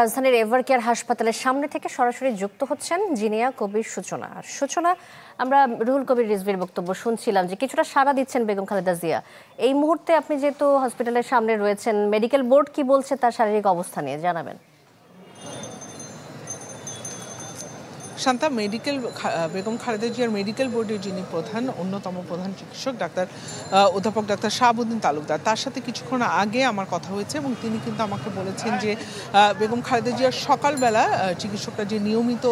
রাজধানীর এভারকেয়ার হাসপাতালের সামনে থেকে সরাসরি যুক্ত হচ্ছেন জিনিয়া কবির সূচনা। আর সূচনা, আমরা রুহুল কবির রিজভির বক্তব্য শুনছিলাম যে কিছুটা সাড়া দিচ্ছেন বেগম খালেদা জিয়া। এই মুহূর্তে আপনি যেহেতু হসপিটালের সামনে রয়েছেন, মেডিকেল বোর্ড কি বলছে তার শারীরিক অবস্থা নিয়ে জানাবেন। শান্তা, বেগম খালেদা জিয়ার মেডিকেল বোর্ডের যিনি অন্যতম প্রধান চিকিৎসক অধ্যাপক ডাক্তার শাহাবুদ্দিন তালুকদার, তার সাথে কিছুক্ষণ আগে আমার কথা হয়েছে এবং তিনি কিন্তু আমাকে বলেছেন যে বেগম খালেদা জিয়ার সকালবেলা চিকিৎসকরা যে নিয়মিত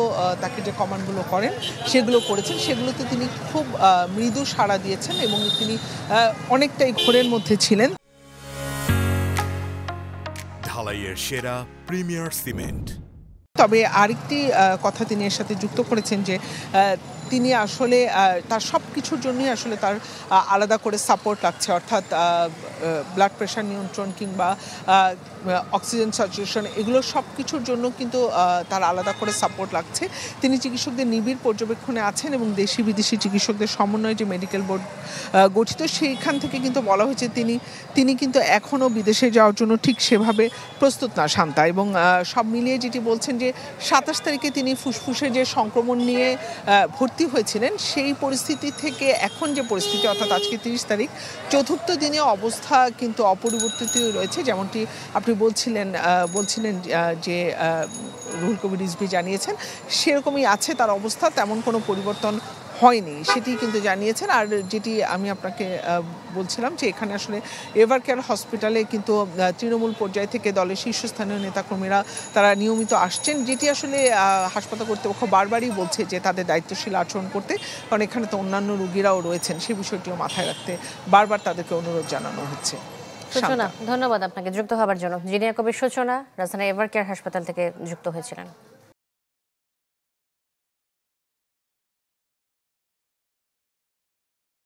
তাকে যে কমান্ডগুলো করেন সেগুলো করেছেন, সেগুলোতে তিনি খুব মৃদু সাড়া দিয়েছেন এবং তিনি অনেকটাই ঘোরের মধ্যে ছিলেন। ঢালাইয়ের সেরা প্রিমিয়ার সিমেন্ট। তবে আরেকটি কথা তিনি এর সাথে যুক্ত করেছেন যে তিনি আসলে তার সব কিছুর জন্যই আসলে তার আলাদা করে সাপোর্ট লাগছে, অর্থাৎ ব্লাড প্রেশার নিয়ন্ত্রণ কিংবা অক্সিজেন স্যাচুরেশন, এগুলো সব কিছুর জন্য কিন্তু তার আলাদা করে সাপোর্ট লাগছে। তিনি চিকিৎসকদের নিবিড় পর্যবেক্ষণে আছেন এবং দেশি বিদেশি চিকিৎসকদের সমন্বয়ে যে মেডিকেল বোর্ড গঠিত সেইখান থেকে কিন্তু বলা হয়েছে তিনি কিন্তু এখনও বিদেশে যাওয়ার জন্য ঠিক সেভাবে প্রস্তুত না শান্তা। এবং সব মিলিয়ে যেটি বলছেন যে ২৭ তারিখে তিনি ফুসফুসে যে সংক্রমণ নিয়ে ভর্তি হয়েছিলেন, সেই পরিস্থিতি থেকে এখন যে পরিস্থিতি, অর্থাৎ আজকে ৩০ তারিখ, চতুর্থ দিনে অবস্থা কিন্তু অপরিবর্তিত রয়েছে। যেমনটি আপনি বলছিলেন যে রুহুল কবির রিজভী জানিয়েছেন, সেরকমই আছে তার অবস্থা, তেমন কোনো পরিবর্তন হয়নি সেটি কিন্তু জানিয়েছেন। আর যেটি আমি আপনাকে বলছিলাম যে এখানে আসলে এভারকেয়ার হসপিটালে কিন্তু তৃণমূল পর্যায় থেকে দলের শীর্ষস্থানীয় নেতাকর্মীরা তারা নিয়মিত আসছেন, যেটি আসলে হাসপাতাল কর্তৃপক্ষ বারবারই বলছে যে তাদের দায়িত্বশীল আচরণ করতে, কারণ এখানে তো অন্যান্য রোগীরাও রয়েছেন, সেই বিষয়টিও মাথায় রাখতে বারবার তাদেরকে অনুরোধ জানানো হচ্ছে। সূচনা, ধন্যবাদ আপনাকে যুক্ত হওয়ার জন্য। জিনিয়া কবির সূচনা রাজধানীর এভারকেয়ার হাসপাতাল থেকে যুক্ত হয়েছিলেন।